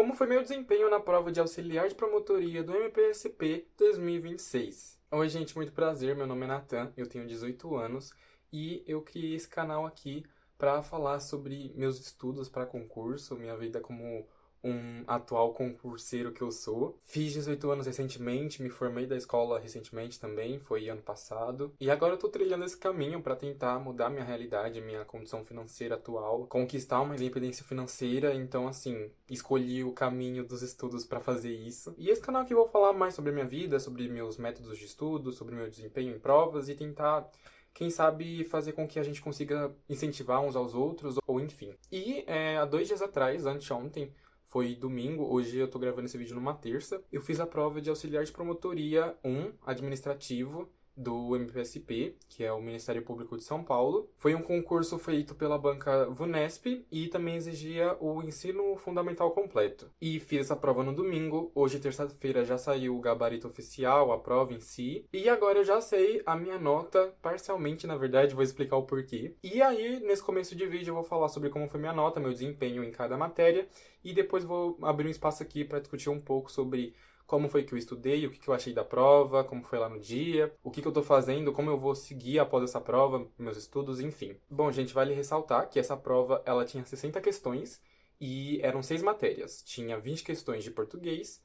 Como foi meu desempenho na prova de auxiliar de promotoria do MPSP 2026? Oi, gente, muito prazer. Meu nome é Nathan, eu tenho 18 anos e eu criei esse canal aqui para falar sobre meus estudos para concurso, minha vida como um atual concurseiro que eu sou. Fiz 18 anos recentemente, me formei da escola recentemente também, foi ano passado. E agora eu tô trilhando esse caminho para tentar mudar minha realidade, minha condição financeira atual, conquistar uma independência financeira. Então, assim, escolhi o caminho dos estudos para fazer isso. E esse canal aqui eu vou falar mais sobre a minha vida, sobre meus métodos de estudo, sobre meu desempenho em provas e tentar, quem sabe, fazer com que a gente consiga incentivar uns aos outros, ou enfim. E há 2 dias atrás, anteontem, foi domingo, hoje eu tô gravando esse vídeo numa terça, eu fiz a prova de auxiliar de promotoria 1 administrativo do MPSP, que é o Ministério Público de São Paulo. Foi um concurso feito pela banca VUNESP e também exigia o ensino fundamental completo. E fiz essa prova no domingo, hoje, terça-feira, já saiu o gabarito oficial, a prova em si. E agora eu já sei a minha nota, parcialmente, na verdade, vou explicar o porquê. E aí, nesse começo de vídeo, eu vou falar sobre como foi minha nota, meu desempenho em cada matéria. E depois vou abrir um espaço aqui para discutir um pouco sobre como foi que eu estudei, o que eu achei da prova, como foi lá no dia, o que eu tô fazendo, como eu vou seguir após essa prova, meus estudos, enfim. Bom, gente, vale ressaltar que essa prova, ela tinha 60 questões e eram 6 matérias. Tinha 20 questões de português,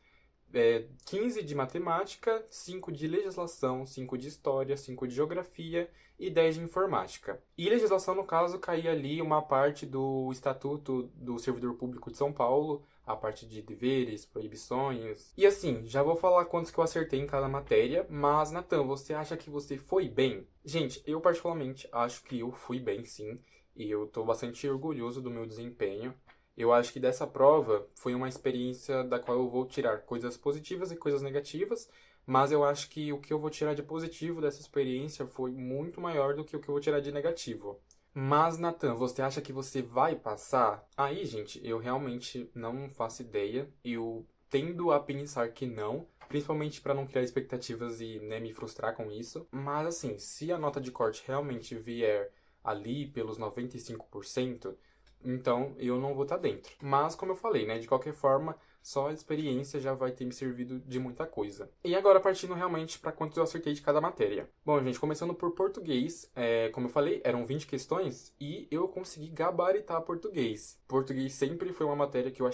15 de matemática, 5 de legislação, 5 de história, 5 de geografia e 10 de informática. E legislação, no caso, caía ali uma parte do Estatuto do Servidor Público de São Paulo, a parte de deveres, proibições. E assim, já vou falar quantos que eu acertei em cada matéria, mas, Nathan, você acha que você foi bem? Gente, eu particularmente acho que eu fui bem, sim, e eu tô bastante orgulhoso do meu desempenho. Eu acho que dessa prova foi uma experiência da qual eu vou tirar coisas positivas e coisas negativas, mas eu acho que o que eu vou tirar de positivo dessa experiência foi muito maior do que o que eu vou tirar de negativo. Mas, Nathan, você acha que você vai passar? Aí, gente, eu realmente não faço ideia. Eu tendo a pensar que não, principalmente para não criar expectativas e, né, me frustrar com isso. Mas, assim, se a nota de corte realmente vier ali pelos 95%, então eu não vou estar dentro. Mas, como eu falei, né, de qualquer forma, só a experiência já vai ter me servido de muita coisa. E agora, partindo realmente para quanto eu acertei de cada matéria. Bom, gente, começando por português, como eu falei, eram 20 questões e eu consegui gabaritar português. Português sempre foi uma matéria que eu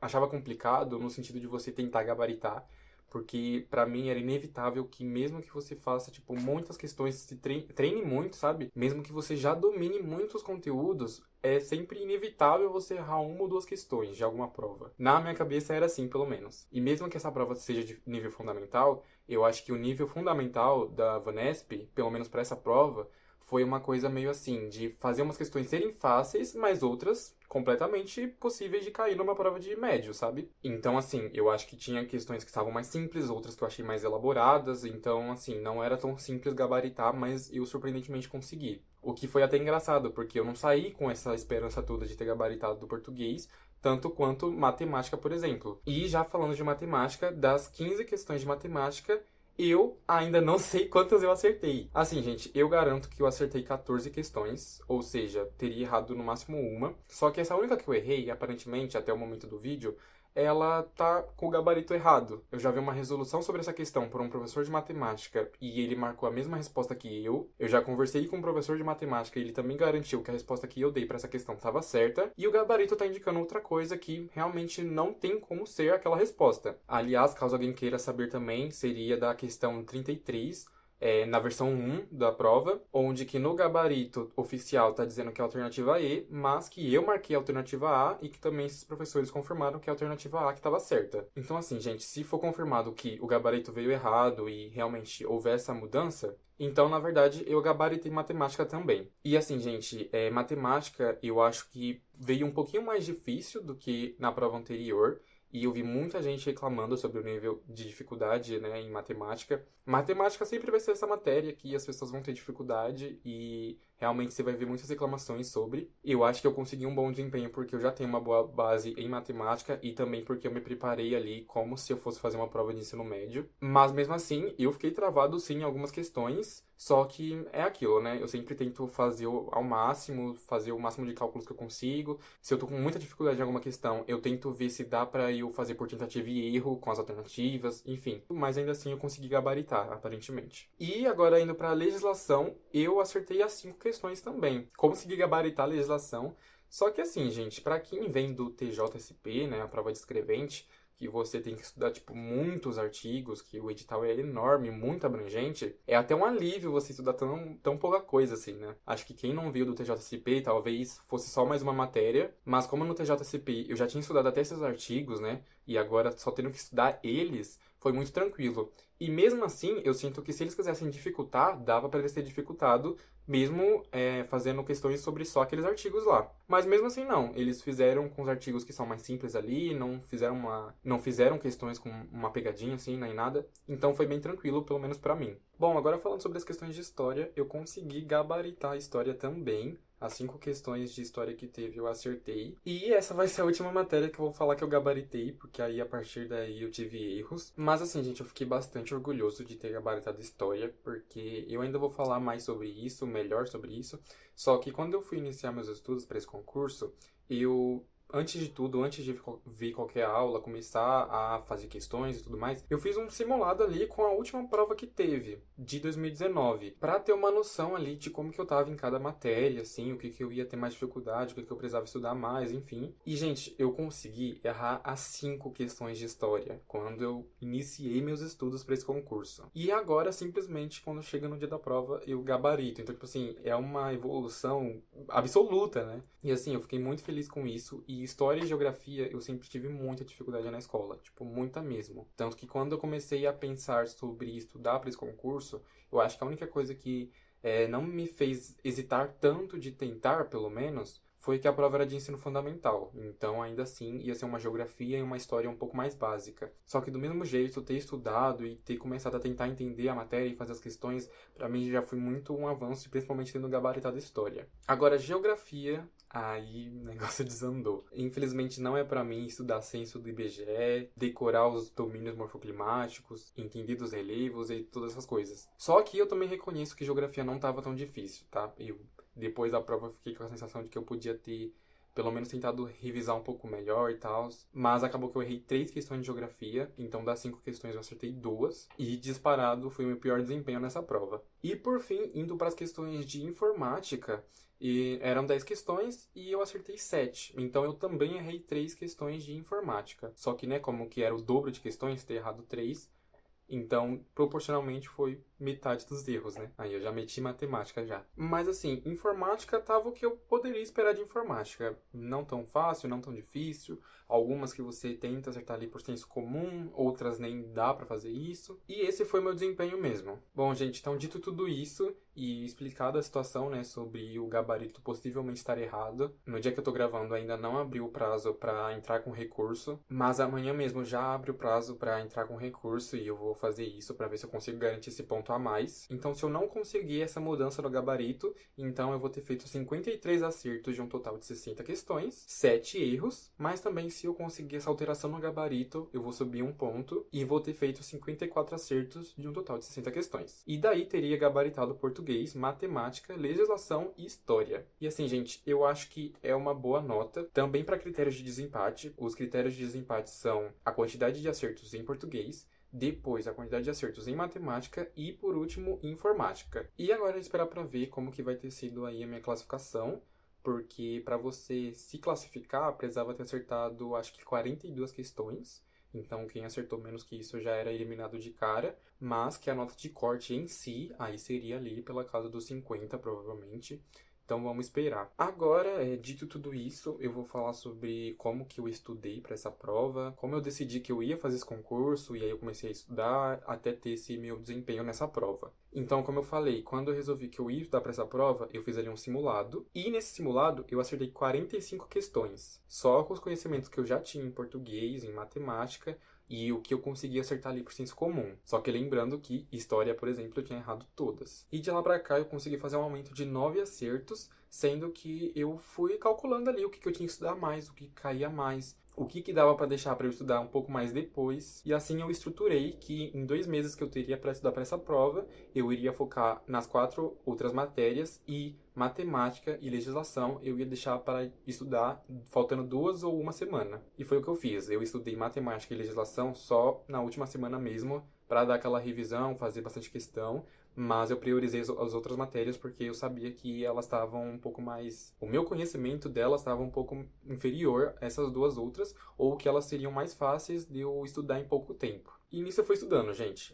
achava complicado, no sentido de você tentar gabaritar, porque pra mim era inevitável que mesmo que você faça, tipo, muitas questões, se treine muito, sabe? Mesmo que você já domine muitos conteúdos, é sempre inevitável você errar uma ou duas questões de alguma prova. Na minha cabeça era assim, pelo menos. E mesmo que essa prova seja de nível fundamental, eu acho que o nível fundamental da VUNESP, pelo menos para essa prova, foi uma coisa meio assim, de fazer umas questões serem fáceis, mas outras completamente possíveis de cair numa prova de médio, sabe? Então, assim, eu acho que tinha questões que estavam mais simples, outras que eu achei mais elaboradas, então, assim, não era tão simples gabaritar, mas eu surpreendentemente consegui. O que foi até engraçado, porque eu não saí com essa esperança toda de ter gabaritado do português, tanto quanto matemática, por exemplo. E já falando de matemática, das 15 questões de matemática, eu ainda não sei quantas eu acertei. Assim, gente, eu garanto que eu acertei 14 questões, ou seja, teria errado no máximo uma. Só que essa única que eu errei, aparentemente, até o momento do vídeo, ela tá com o gabarito errado. Eu já vi uma resolução sobre essa questão por um professor de matemática e ele marcou a mesma resposta que eu. Eu já conversei com um professor de matemática e ele também garantiu que a resposta que eu dei para essa questão estava certa. E o gabarito tá indicando outra coisa que realmente não tem como ser aquela resposta. Aliás, caso alguém queira saber também, seria da questão 33, na versão 1 da prova, onde que no gabarito oficial está dizendo que é a alternativa E, mas que eu marquei a alternativa A e que também esses professores confirmaram que é a alternativa A que estava certa. Então, assim, gente, se for confirmado que o gabarito veio errado e realmente houver essa mudança, então, na verdade, eu gabaritei matemática também. E assim, gente, matemática eu acho que veio um pouquinho mais difícil do que na prova anterior. E eu vi muita gente reclamando sobre o nível de dificuldade, né, em matemática. Matemática sempre vai ser essa matéria que as pessoas vão ter dificuldade e realmente você vai ver muitas reclamações sobre. Eu acho que eu consegui um bom desempenho porque eu já tenho uma boa base em matemática e também porque eu me preparei ali como se eu fosse fazer uma prova de ensino médio. Mas mesmo assim, eu fiquei travado sim em algumas questões, só que é aquilo, né? Eu sempre tento fazer ao máximo, fazer o máximo de cálculos que eu consigo. Se eu tô com muita dificuldade em alguma questão, eu tento ver se dá pra eu fazer por tentativa e erro com as alternativas, enfim. Mas ainda assim eu consegui gabaritar, aparentemente. E agora indo pra legislação, eu acertei as 5 questões também. Consegui gabaritar a legislação. Só que assim, gente, pra quem vem do TJSP, né, a prova de escrevente, que você tem que estudar, tipo, muitos artigos, que o edital é enorme, muito abrangente, é até um alívio você estudar tão pouca coisa assim, né? Acho que quem não viu do TJSP, talvez fosse só mais uma matéria, mas como no TJSP eu já tinha estudado até esses artigos, né? E agora só tendo que estudar eles, foi muito tranquilo. E mesmo assim, eu sinto que se eles quisessem dificultar, dava para eles terem dificultado, mesmo fazendo questões sobre só aqueles artigos lá. Mas mesmo assim, não. Eles fizeram com os artigos que são mais simples ali, não fizeram questões com uma pegadinha assim, nem nada. Então foi bem tranquilo, pelo menos pra mim. Bom, agora falando sobre as questões de história, eu consegui gabaritar a história também. As 5 questões de história que teve eu acertei. E essa vai ser a última matéria que eu vou falar que eu gabaritei, porque aí a partir daí eu tive erros. Mas assim, gente, eu fiquei bastante orgulhoso de ter gabaritado história, porque eu ainda vou falar mais sobre isso, melhor sobre isso. Só que quando eu fui iniciar meus estudos para esse concurso, eu antes de tudo, antes de ver qualquer aula, começar a fazer questões e tudo mais, eu fiz um simulado ali com a última prova que teve, de 2019, para ter uma noção ali de como que eu tava em cada matéria, assim, o que que eu ia ter mais dificuldade, o que que eu precisava estudar mais, enfim. E, gente, eu consegui errar as 5 questões de história quando eu iniciei meus estudos para esse concurso. E agora, simplesmente, quando chega no dia da prova, eu gabarito. Então, tipo assim, é uma evolução absoluta, né? E assim, eu fiquei muito feliz com isso. E história e geografia eu sempre tive muita dificuldade na escola, tipo, muita mesmo. Tanto que quando eu comecei a pensar sobre estudar para esse concurso, eu acho que a única coisa que não me fez hesitar tanto de tentar, pelo menos, foi que a prova era de ensino fundamental. Então, ainda assim, ia ser uma geografia e uma história um pouco mais básica. Só que do mesmo jeito, ter estudado e ter começado a tentar entender a matéria e fazer as questões, pra mim já foi muito um avanço, principalmente tendo gabaritado história. Agora, geografia, aí o negócio desandou. Infelizmente não é pra mim estudar censo do IBGE, decorar os domínios morfoclimáticos, entender dos relevos e todas essas coisas. Só que eu também reconheço que geografia não estava tão difícil, tá? Depois da prova eu fiquei com a sensação de que eu podia ter pelo menos tentado revisar um pouco melhor e tal. Mas acabou que eu errei 3 questões de geografia. Então, das 5 questões, eu acertei 2. E disparado foi o meu pior desempenho nessa prova. E por fim, indo para as questões de informática, eram 10 questões e eu acertei 7. Então eu também errei 3 questões de informática. Só que, né, como que era o dobro de questões, ter errado 3. Então, proporcionalmente, foi metade dos erros, né? Aí eu já meti matemática já. Mas assim, informática tava o que eu poderia esperar de informática. Não tão fácil, não tão difícil. Algumas que você tenta acertar ali por senso comum, outras nem dá pra fazer isso. E esse foi meu desempenho mesmo. Bom, gente, então dito tudo isso e explicado a situação, né, sobre o gabarito possivelmente estar errado, no dia que eu tô gravando ainda não abriu o prazo pra entrar com recurso, mas amanhã mesmo já abre o prazo pra entrar com recurso e eu vou fazer isso pra ver se eu consigo garantir esse ponto a mais. Então, se eu não conseguir essa mudança no gabarito, então eu vou ter feito 53 acertos de um total de 60 questões, 7 erros, mas também se eu conseguir essa alteração no gabarito, eu vou subir um ponto e vou ter feito 54 acertos de um total de 60 questões. E daí teria gabaritado português, matemática, legislação e história. E assim, gente, eu acho que é uma boa nota. Também para critérios de desempate. Os critérios de desempate são a quantidade de acertos em português, depois a quantidade de acertos em matemática e, por último, informática. E agora esperar para ver como que vai ter sido aí a minha classificação, porque para você se classificar, precisava ter acertado, acho que 42 questões. Então, quem acertou menos que isso já era eliminado de cara, mas que a nota de corte em si, aí seria ali pela casa dos 50, provavelmente. Então vamos esperar. Agora, dito tudo isso, eu vou falar sobre como que eu estudei para essa prova, como eu decidi que eu ia fazer esse concurso, e aí eu comecei a estudar até ter esse meu desempenho nessa prova. Então, como eu falei, quando eu resolvi que eu ia estudar para essa prova, eu fiz ali um simulado. E nesse simulado, eu acertei 45 questões. Só com os conhecimentos que eu já tinha em português, em matemática e o que eu consegui acertar ali por senso comum. Só que lembrando que história, por exemplo, eu tinha errado todas. E de lá pra cá eu consegui fazer um aumento de 9 acertos, sendo que eu fui calculando ali o que eu tinha que estudar mais, o que caía mais, o que dava pra deixar pra eu estudar um pouco mais depois. E assim eu estruturei que em 2 meses que eu teria pra estudar pra essa prova, eu iria focar nas 4 outras matérias e matemática e legislação eu ia deixar para estudar faltando 2 ou 1 semana. E foi o que eu fiz. Eu estudei matemática e legislação só na última semana mesmo para dar aquela revisão, fazer bastante questão, mas eu priorizei as outras matérias porque eu sabia que elas estavam um pouco mais... O meu conhecimento delas estava um pouco inferior a essas 2 outras, ou que elas seriam mais fáceis de eu estudar em pouco tempo. E nisso eu fui estudando, gente.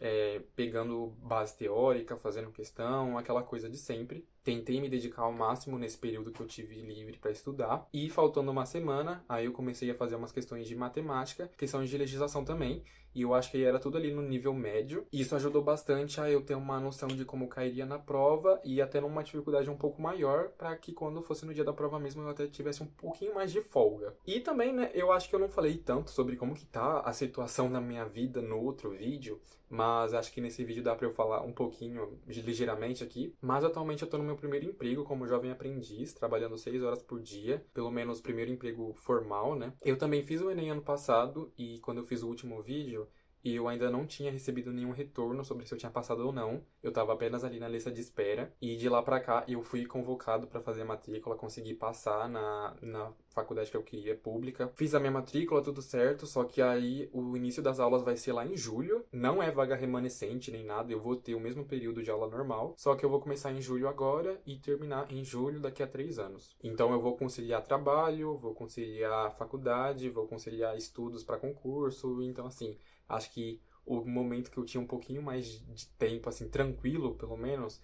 Pegando base teórica, fazendo questão, aquela coisa de sempre. Tentei me dedicar ao máximo nesse período que eu tive livre para estudar. E faltando 1 semana, aí eu comecei a fazer umas questões de matemática, questões de legislação também. E eu acho que era tudo ali no nível médio. E isso ajudou bastante a eu ter uma noção de como cairia na prova e até numa dificuldade um pouco maior para que quando fosse no dia da prova mesmo eu até tivesse um pouquinho mais de folga. E também, né, eu acho que eu não falei tanto sobre como que tá a situação da minha vida no outro vídeo, mas acho que nesse vídeo dá pra eu falar um pouquinho, ligeiramente aqui. Mas atualmente eu tô no meu primeiro emprego como jovem aprendiz, trabalhando 6 horas por dia, pelo menos primeiro emprego formal, né? Eu também fiz o Enem ano passado e quando eu fiz o último vídeo, eu ainda não tinha recebido nenhum retorno sobre se eu tinha passado ou não. Eu tava apenas ali na lista de espera. E de lá pra cá, eu fui convocado pra fazer a matrícula, consegui passar na faculdade que eu queria, pública. Fiz a minha matrícula, tudo certo, só que aí o início das aulas vai ser lá em julho. Não é vaga remanescente nem nada, eu vou ter o mesmo período de aula normal. Só que eu vou começar em julho agora e terminar em julho daqui a 3 anos. Então eu vou conciliar trabalho, vou conciliar faculdade, vou conciliar estudos pra concurso. Então assim, acho que o momento que eu tinha um pouquinho mais de tempo, assim, tranquilo, pelo menos,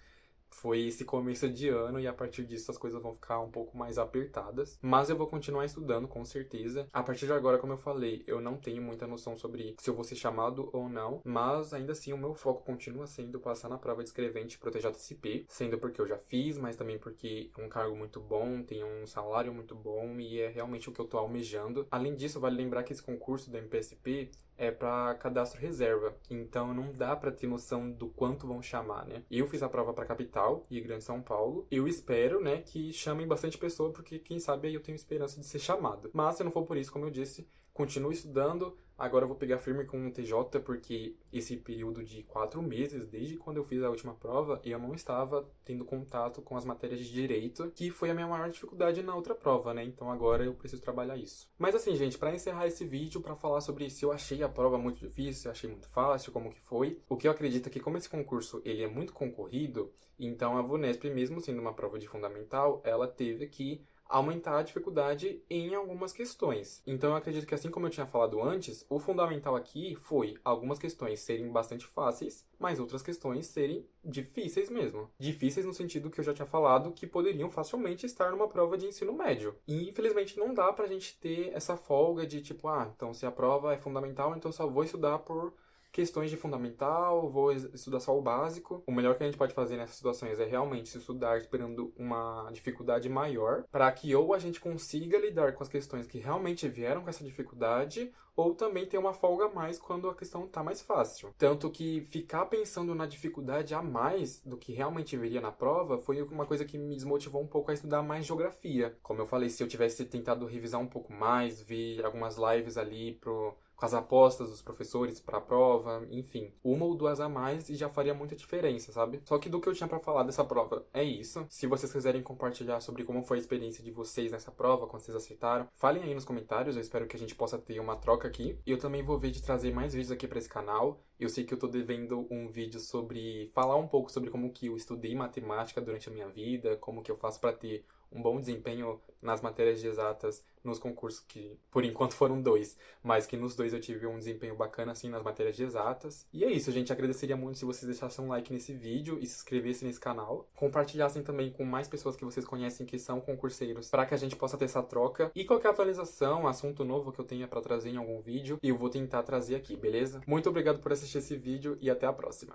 foi esse começo de ano e a partir disso as coisas vão ficar um pouco mais apertadas. Mas eu vou continuar estudando, com certeza. A partir de agora, como eu falei, eu não tenho muita noção sobre se eu vou ser chamado ou não, mas ainda assim o meu foco continua sendo passar na prova de escrevente pro TJSP, sendo porque eu já fiz, mas também porque é um cargo muito bom, tem um salário muito bom e é realmente o que eu tô almejando. Além disso, vale lembrar que esse concurso do MPSP é para cadastro reserva, então não dá para ter noção do quanto vão chamar, né? Eu fiz a prova para capital e Grande São Paulo. Eu espero, né, que chamem bastante pessoa, porque quem sabe aí eu tenho esperança de ser chamado. Mas se não for por isso, como eu disse, continuo estudando. Agora eu vou pegar firme com o TJ, porque esse período de 4 meses, desde quando eu fiz a última prova, eu não estava tendo contato com as matérias de direito, que foi a minha maior dificuldade na outra prova, né? Então agora eu preciso trabalhar isso. Mas assim, gente, para encerrar esse vídeo, para falar sobre se eu achei a prova muito difícil, se eu achei muito fácil, como que foi, o que eu acredito é que como esse concurso ele é muito concorrido, então a VUNESP, mesmo sendo uma prova de fundamental, ela teve que aumentar a dificuldade em algumas questões. Então eu acredito que assim como eu tinha falado antes, o fundamental aqui foi algumas questões serem bastante fáceis, mas outras questões serem difíceis mesmo. Difíceis no sentido que eu já tinha falado, que poderiam facilmente estar numa prova de ensino médio. E infelizmente não dá pra gente ter essa folga de tipo, então se a prova é fundamental, então só vou estudar por questões de fundamental, vou estudar só o básico. O melhor que a gente pode fazer nessas situações é realmente estudar esperando uma dificuldade maior, para que ou a gente consiga lidar com as questões que realmente vieram com essa dificuldade, ou também ter uma folga a mais quando a questão tá mais fácil. Tanto que ficar pensando na dificuldade a mais do que realmente viria na prova foi uma coisa que me desmotivou um pouco a estudar mais geografia. Como eu falei, se eu tivesse tentado revisar um pouco mais, ver algumas lives ali com as apostas dos professores para a prova, enfim, 1 ou 2 a mais e já faria muita diferença, sabe? Só que do que eu tinha para falar dessa prova é isso. Se vocês quiserem compartilhar sobre como foi a experiência de vocês nessa prova, quando vocês acertaram, falem aí nos comentários, eu espero que a gente possa ter uma troca aqui. Eu também vou ver de trazer mais vídeos aqui para esse canal. Eu sei que eu tô devendo um vídeo sobre falar um pouco sobre como que eu estudei matemática durante a minha vida, como que eu faço para ter um bom desempenho nas matérias de exatas nos concursos que, por enquanto, foram 2, mas que nos 2 eu tive um desempenho bacana, assim, nas matérias de exatas. E é isso, gente. Agradeceria muito se vocês deixassem um like nesse vídeo e se inscrevessem nesse canal. Compartilhassem também com mais pessoas que vocês conhecem que são concurseiros, para que a gente possa ter essa troca. E qualquer atualização, assunto novo que eu tenha para trazer em algum vídeo, eu vou tentar trazer aqui, beleza? Muito obrigado por assistir esse vídeo e até a próxima.